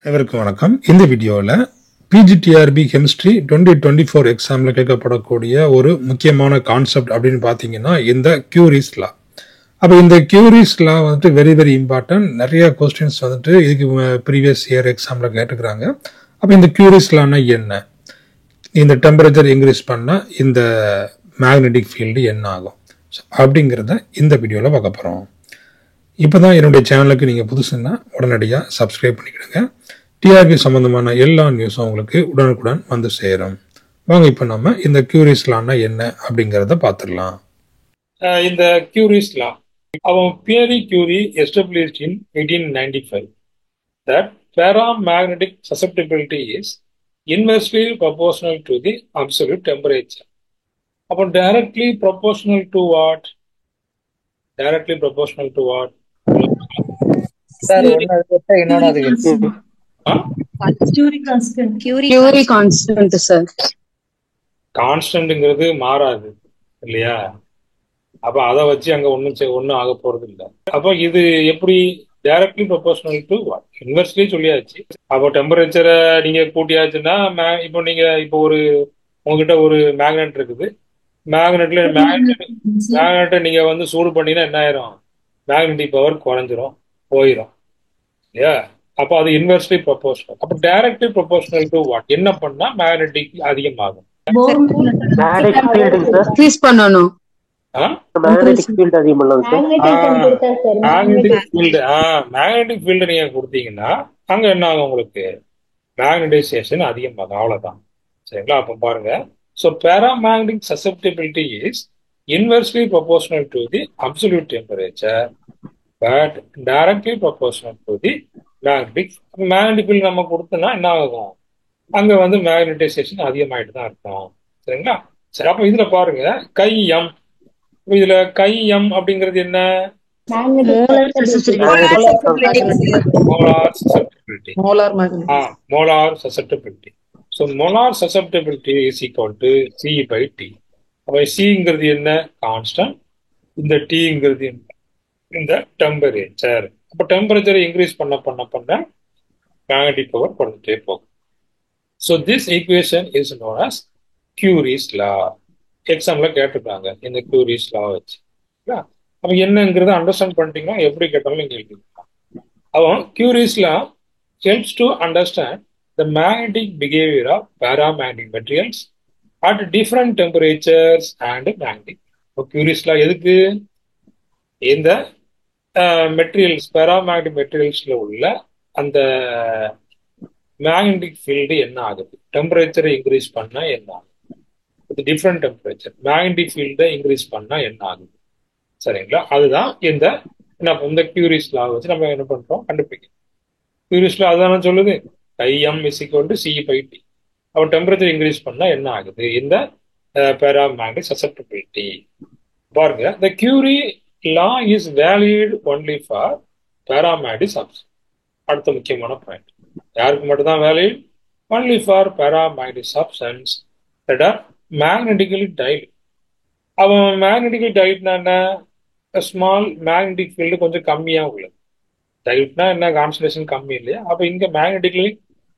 அனைவருக்கும் வணக்கம். இந்த வீடியோவில் பிஜிடிஆர்பி கெமிஸ்ட்ரி 2024 எக்ஸாமில் கேட்கப்படக்கூடிய ஒரு முக்கியமான கான்செப்ட் அப்படின்னு பார்த்தீங்கன்னா இந்த கியூரிஸ் லா. அப்போ இந்த கியூரிஸ் லா வந்துட்டு வெரி வெரி இம்பார்ட்டன்ட். நிறைய கொஸ்டின்ஸ் வந்துட்டு இதுக்கு ப்ரீவியஸ் இயர் எக்ஸாமில் கேட்டுக்கிறாங்க. அப்போ இந்த கியூரிஸ் லானா என்ன, இந்த டெம்பரேச்சர் இன்க்ரீஸ் பண்ணால் இந்த மேக்னெட்டிக் ஃபீல்டு என்ன ஆகும் அப்படிங்கிறத இந்த வீடியோவில் பார்க்க போகிறோம். இப்போ தான் என்னுடைய சேனலுக்கு நீங்கள் புதுசுன்னா உடனடியாக சப்ஸ்கிரைப் பண்ணிக்கிடுங்க. டிஆர்பி சம்மந்தமான எல்லா நியூஸும் உங்களுக்கு உடனுக்குடன் வந்து சேரும். வாங்க இப்போ நம்ம இந்த கியூரிஸ் லான்னா என்ன அப்படிங்கிறத பார்த்துடலாம். இந்த கியூரிஸ் லா அவன் Peary Curie established in 1895 that paramagnetic susceptibility is inversely proportional to the absolute temperature. அப்போ directly proportional to what? Directly proportional to what? Sir இன்னொன்னு கியூரி கான்ஸ்டன்ட் சார். கான்ஸ்டன்ட்ங்கிறது மாறாது இல்லையா? அப்ப அதை வச்சு அங்க ஒன்னும் ஆக போறது இல்லை. அப்போ இது எப்படி directly proportional to what? Inversely சொல்லியாச்சு. அப்போ டெம்பரேச்சரை நீங்க கூட்டியாச்சுன்னா இப்போ ஒரு உங்ககிட்ட ஒரு மேக்னெட் இருக்குது. மேக்னெட்டை நீங்க வந்து சூடு பண்ணீங்கன்னா என்ன ஆயிரும்? மேக்னெட்டிக் பவர் குறைஞ்சிரும், போயிடும் இல்லையா? அப்போ அது இன்வெர்ஸ்லி ப்ரொபோர்ஷனல். அப்போ டைரக்ட்லி ப்ரொபோர்ஷனல் டு வாட்? என்ன பண்ணா மேக்னெட்டிக் அதிகமாகும்? பண்ணணும். மேக்னெட்டிக் ஃபீல்டு நீங்க கொடுத்தீங்கன்னா அங்க என்ன ஆகும்? உங்களுக்கு மேக்னடைசேஷன் அதிகமாகும். அவ்வளவுதான். சரிங்களா? அப்ப பாருங்க. So paramagnetic susceptibility is inversely proportional to the absolute temperature but directly proportional to the magnetic field. நம்ம கொடுத்தோம்னா என்ன ஆகும்? அங்க வந்து மேக்னடைசேஷன் அதிகமாயிட்டு தான் இருக்கும். சரிங்களா? சரி, அப்ப இதுல பாருங்க கை எம். இதுல கை எம் அப்படிங்கிறது என்ன? Molar சசெப்டிபிலிட்டி. So molar susceptibility is equal to C by T. அப்ப Cங்கிறது என்ன? கான்ஸ்டன்ட். இந்த Tங்கிறது என்ன? இந்த டெம்பரேச்சர். அப்ப டெம்பரேச்சரை இன்க்ரீஸ் பண்ண மேக்னெட்டிக் பவர் குறைஞ்சிட்டே போகும். So this equation is known as Curie's law. எக்ஸாம்ல கேட்டிருக்காங்க இந்த கியூரிஸ் லா வச்சு. அப்ப என்னங்கிறத அண்டர்ஸ்டாண்ட் பண்ணிட்டீங்கன்னா எப்படி கேட்டாலும் நீங்க எழுதிக்கலாம். அவன் Curie's law helps to understand the magnetic behavior of paramagnetic materials at different temperatures and magnetic. Curie's law எதுக்கு? இந்த மெட்டீரியல்ஸ் paramagnetic மெட்டீரியல்ஸ்ல உள்ள அந்த மேக்னெட்டிக் ஃபீல்டு என்ன ஆகுது? டெம்பரேச்சரை இன்க்ரீஸ் பண்ணா என்ன ஆகுது? டிஃப்ரெண்ட் டெம்பரேச்சர் மேக்னெட்டிக் ஃபீல்டை இன்க்ரீஸ் பண்ணா என்ன ஆகுது? சரிங்களா? அதுதான் இந்த கியூரிஸ் லா வச்சு நம்ம என்ன பண்றோம் கண்டுபிடிக்கணும். கியூரிஸ் லா அதான சொல்லுது IM is equal to C by T. அப்போ டெம்பரேச்சர் இன்க்ரீஸ் பண்ணா என்ன ஆகுது? இந்த paramagnetic susceptibility. பாருங்க, the Curie law is valid only for paramagnetic substance. அடுத்த முக்கியமான பாயிண்ட், யாருக்கு மட்டும் தான் valid? only for paramagnetic substance that are magnetically dilute. அவன் மேக்னெட்டிக்கலி டைல்யூட்னா என்ன? ஸ்மால் மேக்னெட்டிக் ஃபீல்டு கொஞ்சம் கம்மியா உள்ளது. டைல்யூட்னா என்ன? கான்சன்ட்ரேஷன் கம்மி இல்லையா? அப்போ இங்க மேக்னெட்டிக்கலி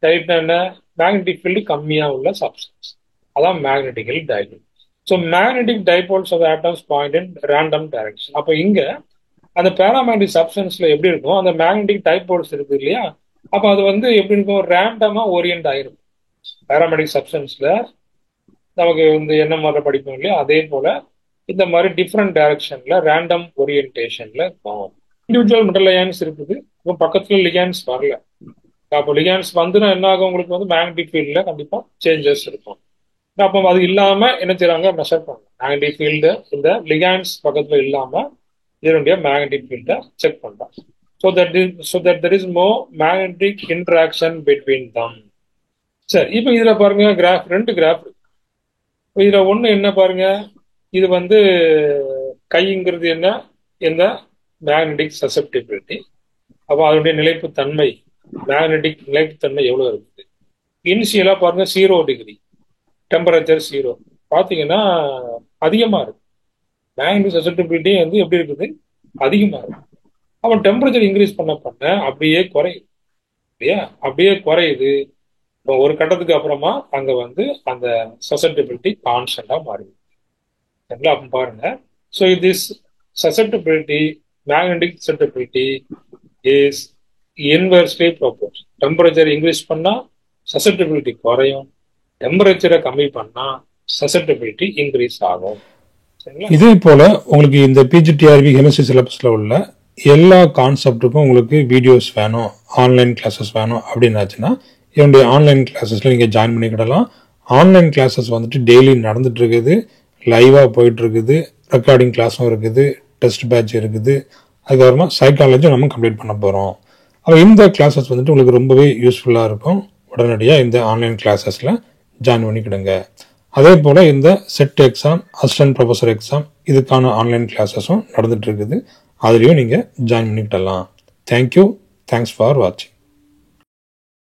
டைல்யூட்னா என்ன? மேக்னெட்டிக் ஃபீல்டு கம்மியா உள்ள சப்ஸ்டன்ஸ், அதான் magnetically dilute. So magnetic dipoles of atoms point in random direction. அப்போ இங்க அந்த பேராமேக்னெட்டிக் சப்ஸ்டன்ஸ்ல எப்படி இருக்கும்? அந்த மேக்னெட்டிக் டைபோல்ஸ் இருக்கு இல்லையா? அப்போ அது வந்து எப்படி இருக்கும்? ரேண்டமா ஓரியன்ட் ஆயிருக்கும். பேராமேக்னெட்டிக் சப்ஸ்டன்ஸ்ல நமக்கு வந்து என்ன மாதிரி படிப்போம் இல்லையா? அதே போல இந்த மாதிரி டிஃப்ரெண்ட் டைரக்ஷன்ல ரேண்டம் ஓரியன்டேஷன்ல இருக்கும். இண்டிவிஜுவல் மெட்டல் அயான்ஸ் இருக்குது, இப்போ பக்கத்துல லிகான்ஸ் வரல. அப்போ லிகான்ஸ் வந்துன்னா என்ன ஆகும்? உங்களுக்கு வந்து மேக்னெட்டிக் ஃபீல்ட்ல கண்டிப்பா சேஞ்சஸ் இருக்கும். அப்போ அது இல்லாம என்ன செய்யறாங்க? மெஷர் பண்ணுங்க மேக்னெட்டிக் ஃபீல்டு. இந்த லிகான்ஸ் பக்கத்துல இல்லாம இதனுடைய மேக்னெட்டிக் ஃபீல்டை செக் பண்றாங்க. So that there is more magnetic interaction between them. சரி, இப்போ இதுல பாருங்க கிராஃப், ரெண்டு கிராஃப். இதுல ஒண்ணு என்ன பாருங்க, இது வந்து கைங்கிறது என்ன? இந்த மேக்னெட்டிக் சசெப்டிபிலிட்டி. அப்போ அதனுடைய நிலைப்புத்தன்மை, மேக்னெட்டிக் நிலைப்புத்தன்மை எவ்வளவு இருக்குது? இனிஷியலா பாருங்க 0 டிகிரி, டெம்பரேச்சர் 0. பாத்தீங்கன்னா அதிகமா இருக்கு. மேக்னெட்டிக் சசெப்டிபிலிட்டி வந்து எப்படி இருக்குது? அதிகமா இருக்கு. அப்போ டெம்பரேச்சர் இன்க்ரீஸ் பண்ண அப்படியே குறையும். இல்லையா? அப்படியே குறையுது. இப்போ ஒரு கட்டத்துக்கு அப்புறமா அங்க வந்து அந்த சசெப்டிபிலிட்டி கான்ஸ்டன்டா மாறிடுது. சரிங்களா? அப்ப பாருங்க. So this susceptibility, magnetic susceptibility is inversely proportion. Temperature increase பண்ணா சசெப்டிபிலிட்டி குறையும், டெம்பரேச்சரை கம்மி பண்ணா சசெப்டிபிலிட்டி இன்க்ரீஸ் ஆகும். சரிங்களா? இதே போல உங்களுக்கு இந்த பிஜிடிஆர்பி கெமிஸ்ட்ரி சிலபஸ்ல உள்ள எல்லா கான்செப்டுக்கும் உங்களுக்கு வீடியோஸ் வேணும், ஆன்லைன் கிளாஸஸ் வேணும் அப்படின்னாச்சுன்னா என்னுடைய ஆன்லைன் கிளாஸஸ்ல நீங்க ஜாயின் பண்ணிக்கிடலாம். ஆன்லைன் கிளாஸஸ் வந்துட்டு டெய்லி நடந்துட்டு இருக்குது, லைவா போயிட்டு இருக்குது, ரெக்கார்டிங் கிளாஸும் இருக்குது, டெஸ்ட் பேட்ச் இருக்குது, அதுக்கப்புறமா சைக்காலஜி நம்ம கம்ப்ளீட் பண்ண போறோம். அப்போ இந்த கிளாஸஸ் வந்துட்டு உங்களுக்கு ரொம்பவே யூஸ்ஃபுல்லா இருக்கும். உடனடியாக இந்த ஆன்லைன் கிளாஸஸ்ல ஜாயின் பண்ணிக்கிடுங்க. அதே போல இந்த set exam, assistant professor exam இதுக்கான ஆன்லைன் கிளாஸஸும் நடந்துட்டு இருக்குது. அதுலயும் நீங்க ஜாயின் பண்ணிக்கிடலாம். தேங்க்யூ. தேங்க்ஸ் ஃபார் வாட்சிங்.